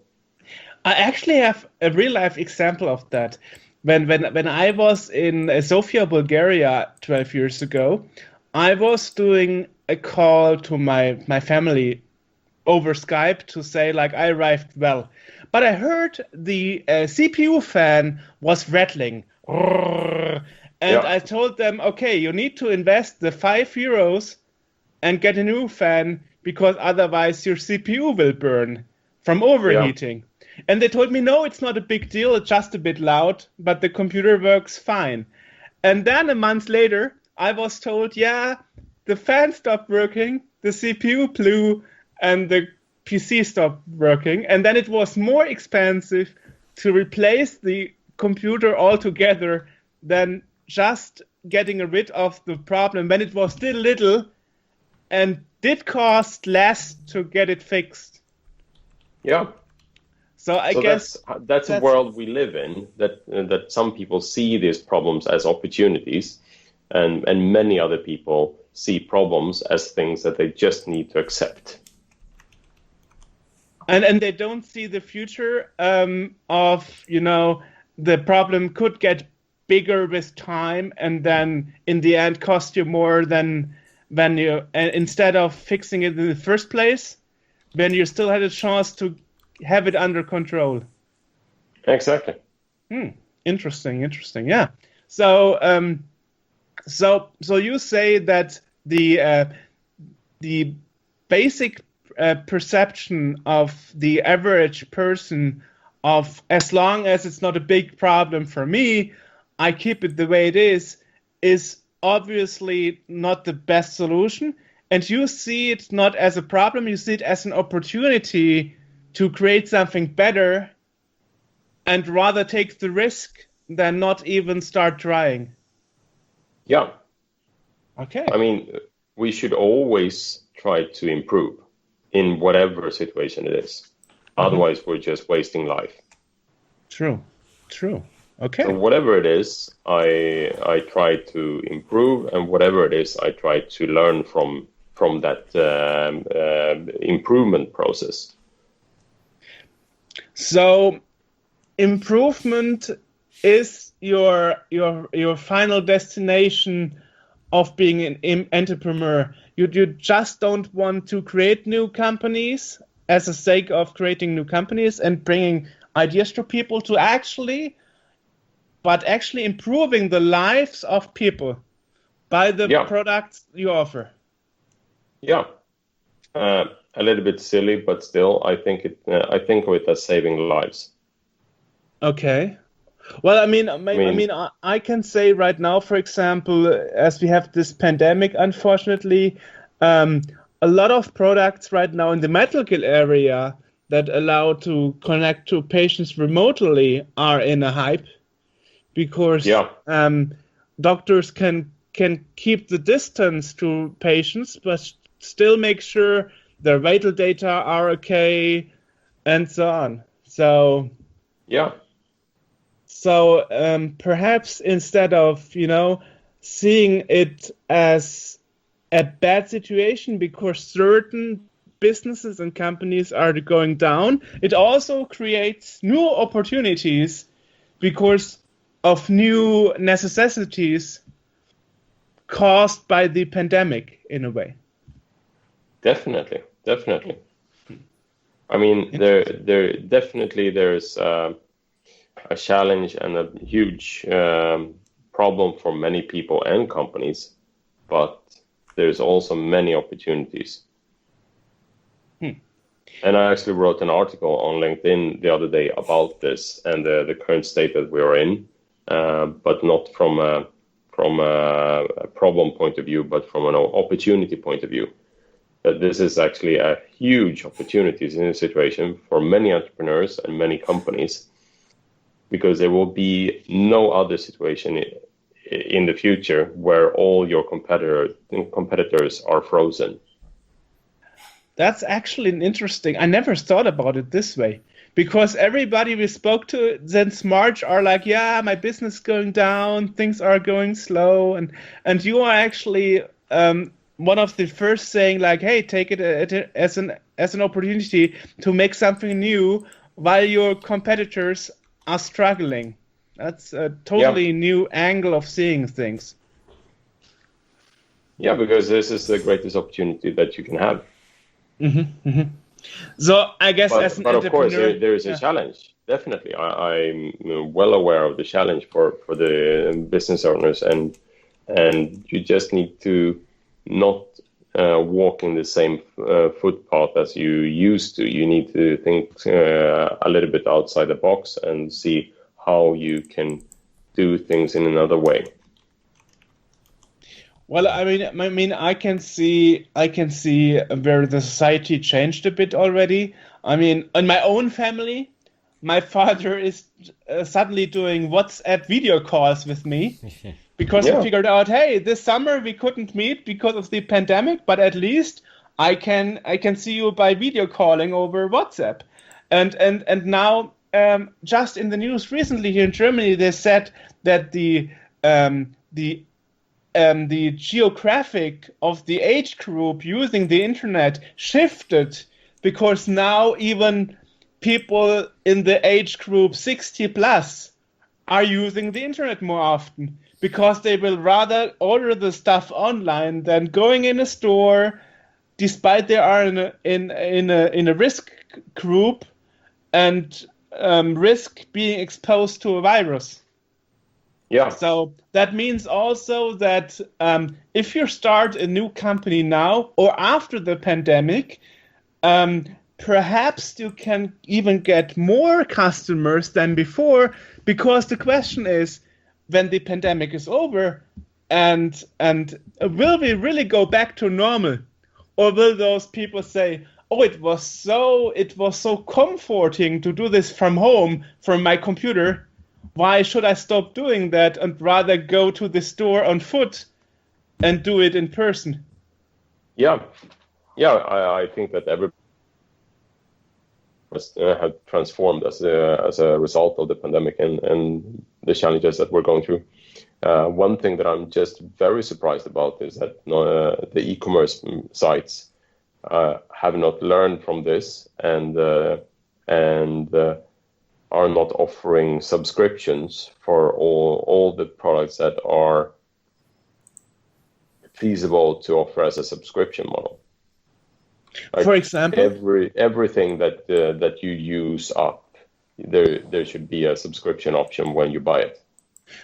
I actually have a real life example of that. When I was in Sofia, Bulgaria 12 years ago, I was doing a call to my family over Skype to say, like, I arrived well. But I heard the CPU fan was rattling. And I told them, okay, you need to invest the €5 and get a new fan, because otherwise your CPU will burn from overheating. Yeah. And they told me, no, it's not a big deal. It's just a bit loud, but the computer works fine. And then a month later, I was told, yeah, the fan stopped working, the CPU blew, and the PC stopped working. And then it was more expensive to replace the computer altogether than just getting rid of the problem when it was still little and did cost less to get it fixed. Yeah. So I So guess that's a world we live in, that some people see these problems as opportunities, and many other people see problems as things that they just need to accept. And they don't see the future of, the problem could get bigger with time and then in the end cost you more than when you, and instead of fixing it in the first place, when you still had a chance to have it under control. Exactly. Interesting. Yeah. So so you say that the basic perception of the average person of, as long as it's not a big problem for me, I keep it the way it is obviously not the best solution. And you see it not as a problem, you see it as an opportunity to create something better and rather take the risk than not even start trying. Yeah. Okay. I mean, we should always try to improve in whatever situation it is. Otherwise, we're just wasting life. True. Okay. So whatever it is, I try to improve, and whatever it is, I try to learn from that improvement process. So improvement is your final destination of being an entrepreneur. You just don't want to create new companies as the sake of creating new companies and bringing ideas to people, but actually improving the lives of people by the products you offer. Yeah. A little bit silly, but still, I think of it as saving lives. Okay. Well, I can say right now, for example, as we have this pandemic, unfortunately, a lot of products right now in the medical area that allow to connect to patients remotely are in a hype, because doctors can keep the distance to patients, but still make sure their vital data are okay, and so on. So perhaps instead of seeing it as a bad situation because certain businesses and companies are going down, it also creates new opportunities because of new necessities caused by the pandemic, in a way. Definitely. I mean, there's a challenge and a huge problem for many people and companies, but there's also many opportunities. And I actually wrote an article on LinkedIn the other day about this and the current state that we are in, but not from a problem point of view, but from an opportunity point of view. That this is actually a huge opportunity in this situation for many entrepreneurs and many companies, because there will be no other situation in the future where all your competitors are frozen. That's actually an interesting. I never thought about it this way, because everybody we spoke to since March are like, yeah, my business is going down, things are going slow, and you are actually one of the first saying like, hey, take it as an opportunity to make something new while your competitors are struggling. That's a totally new angle of seeing things. Yeah, because this is the greatest opportunity that you can have. So I guess as an but entrepreneur, of course there is a challenge. Definitely, I'm well aware of the challenge for the business owners, and you just need to not walk in the same footpath as you used to. You need to think a little bit outside the box and see how you can do things in another way. Well, I mean, I can see where the society changed a bit already. I mean, in my own family, my father is suddenly doing WhatsApp video calls with me because he figured out, hey, this summer we couldn't meet because of the pandemic, but at least I can see you by video calling over WhatsApp. And now, just in the news recently here in Germany, they said that the geographic of the age group using the internet shifted, because now even people in the age group 60 plus are using the internet more often, because they will rather order the stuff online than going in a store, despite they are in a risk group and risk being exposed to a virus. Yeah. So that means also that if you start a new company now or after the pandemic, perhaps you can even get more customers than before, because the question is, when the pandemic is over, and will we really go back to normal, or will those people say, "Oh, it was so comforting to do this from home from my computer. Why should I stop doing that and rather go to the store on foot and do it in person?" Yeah. I think that every have transformed as a result of the pandemic and the challenges that we're going through. One thing that I'm just very surprised about is that the e-commerce sites have not learned from this and are not offering subscriptions for all the products that are feasible to offer as a subscription model. Like, for example, everything that you use up, there should be a subscription option when you buy it.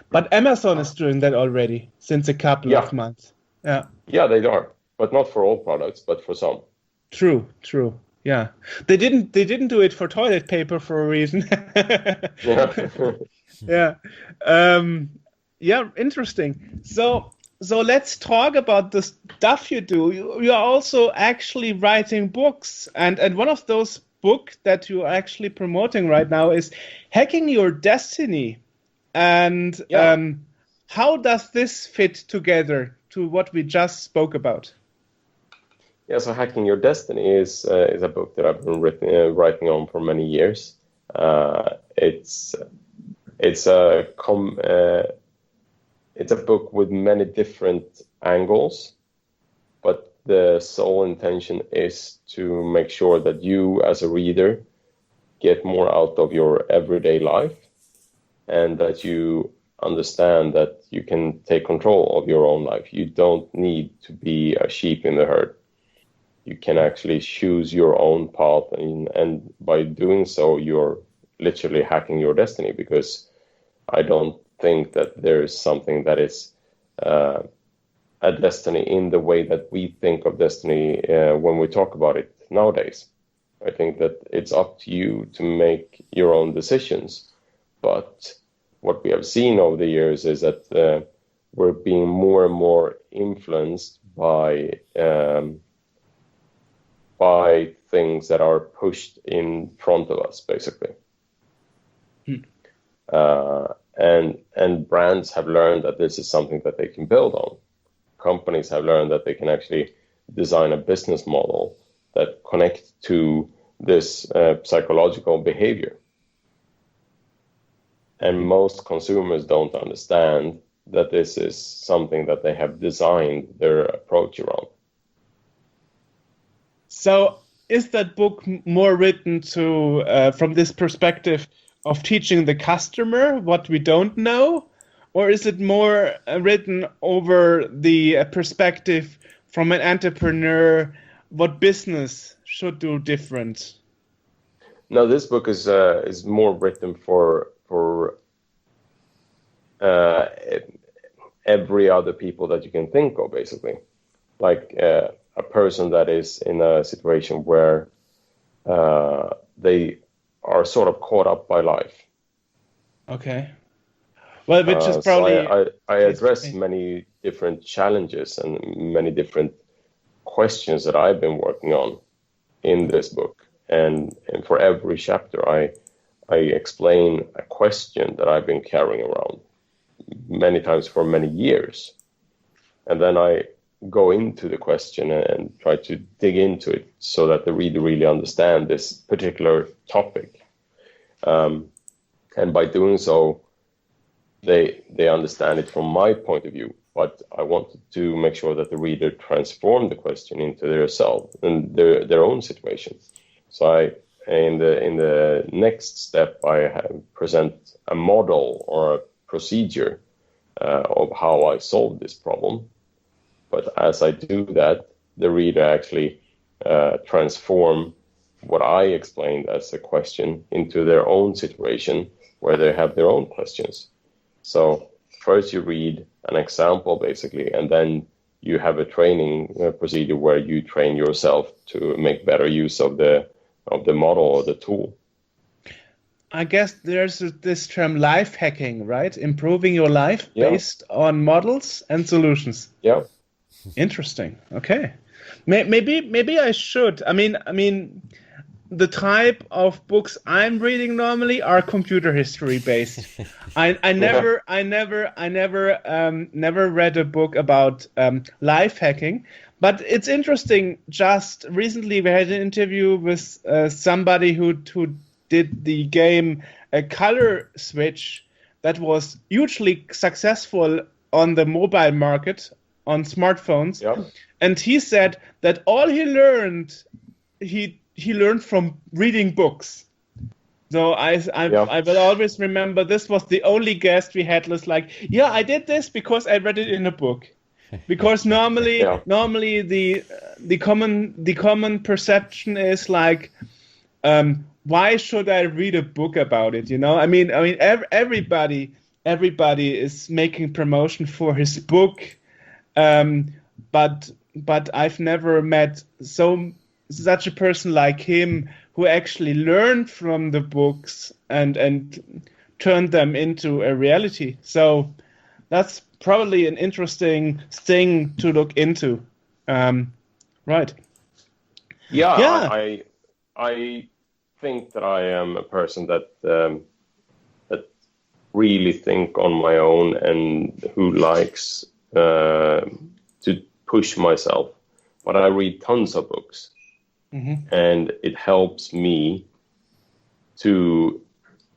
But Amazon is doing that already since a couple of months. Yeah, they are, but not for all products, but for some. True. Yeah, they didn't do it for toilet paper for a reason. Yeah. Yeah, interesting. So let's talk about the stuff you do. You are also actually writing books, and one of those books that you're actually promoting right now is Hacking Your Destiny. And how does this fit together to what we just spoke about? Yeah, so Hacking Your Destiny is a book that I've been writing on for many years. It's a book with many different angles, but the sole intention is to make sure that you as a reader get more out of your everyday life, and that you understand that you can take control of your own life. You don't need to be a sheep in the herd. You can actually choose your own path, and by doing so, you're literally hacking your destiny, because I don't think that there is something that is a destiny in the way that we think of destiny when we talk about it nowadays. I think that it's up to you to make your own decisions. But what we have seen over the years is that we're being more and more influenced by things that are pushed in front of us, basically. And brands have learned that this is something that they can build on. Companies have learned that they can actually design a business model that connects to this psychological behavior. And most consumers don't understand that this is something that they have designed their approach around. So is that book more written to from this perspective of teaching the customer what we don't know, or is it more written over the perspective from an entrepreneur, what business should do different? No, this book is more written for every other people that you can think of, basically. Like a person that is in a situation where they are sort of caught up by life. Okay. Well, which is probably... So I address many different challenges and many different questions that I've been working on in this book. And for every chapter, I explain a question that I've been carrying around many times for many years. And then I go into the question and try to dig into it so that the reader really understand this particular topic. And by doing so, they understand it from my point of view. But I wanted to make sure that the reader transform the question into themselves and their own situation. So in the next step, I present a model or a procedure of how I solve this problem. But as I do that, the reader actually transform what I explained as a question into their own situation where they have their own questions. So first you read an example basically, and then you have a training procedure where you train yourself to make better use of the model or the tool. I guess there's this term life hacking, right? Improving your life based on models and solutions. Yeah. Interesting. Okay. Maybe I should. I mean, the type of books I'm reading normally are computer history based. I never read a book about life hacking, but it's interesting. Just recently, we had an interview with somebody who did the game Color Switch that was hugely successful on the mobile market on smartphones. Yeah. And he said that all he learned, he learned from reading books. So I will always remember this was the only guest we had was like, yeah, I did this because I read it in a book. Because normally the common perception is like, why should I read a book about it? You know, I mean, everybody is making promotion for his book, but I've never met such a person like him who actually learned from the books and turned them into a reality. So that's probably an interesting thing to look into. Right. Yeah. I think that I am a person that really think on my own and who likes to push myself. But I read tons of books. Mm-hmm. And it helps me to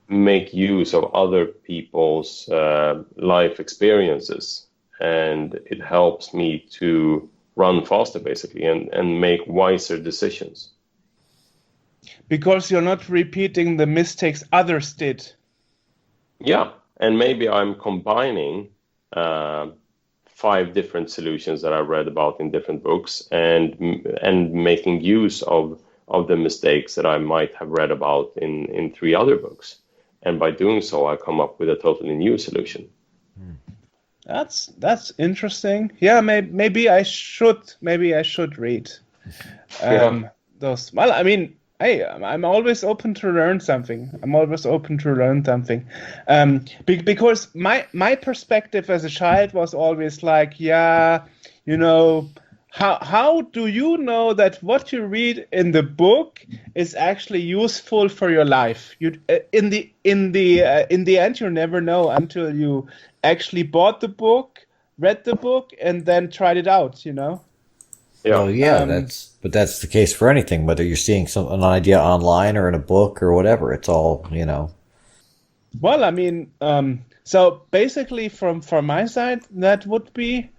make use of other people's life experiences. And it helps me to run faster, basically, and make wiser decisions. Because you're not repeating the mistakes others did. Yeah, and maybe I'm combining 5 different solutions that I read about in different books and making use of the mistakes that I might have read about in 3 other books. And by doing so, I come up with a totally new solution. That's interesting. Yeah, maybe I should read those. Well, I mean, hey, I'm always open to learn something. Because my perspective as a child was always like, yeah, you know, how do you know that what you read in the book is actually useful for your life? You in the end, you never know until you actually bought the book, read the book, and then tried it out. You know. Yeah. Well, yeah, that's the case for anything, whether you're seeing an idea online or in a book or whatever. It's all, you know. Well, I mean, so basically from my side, that would be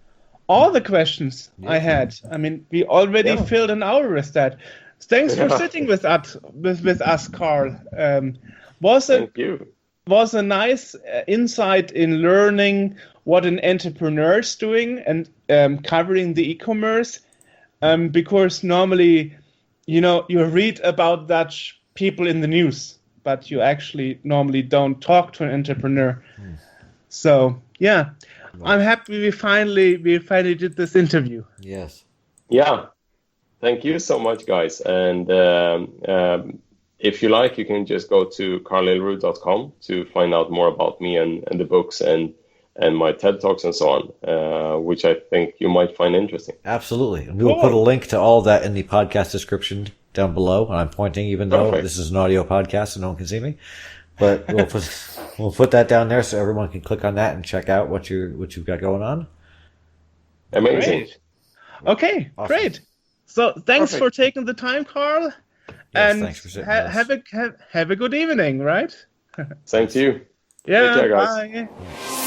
all the questions I had. I mean, we already filled an hour with that. Thanks for sitting with us, Karl. Thank you. Was a nice insight in learning what an entrepreneur is doing and covering the e-commerce. Because normally, you know, you read about Dutch people in the news, but you actually normally don't talk to an entrepreneur. So, yeah, I'm happy we finally did this interview. Yes. Yeah. Thank you so much, guys. And if you like, you can just go to karllillrud.com to find out more about me and the books and my TED Talks and so on, which I think you might find interesting. Absolutely. And we will put a link to all that in the podcast description down below. And I'm pointing, even though this is an audio podcast and no one can see me. But we'll put that down there so everyone can click on that and check out what you've got going on. Amazing. Great. Okay, Awesome. great. So thanks Perfect. for taking the time, Karl. Yes, And thanks for sitting with us. have a good evening, right? Same to you. Yeah, Take care, guys. bye.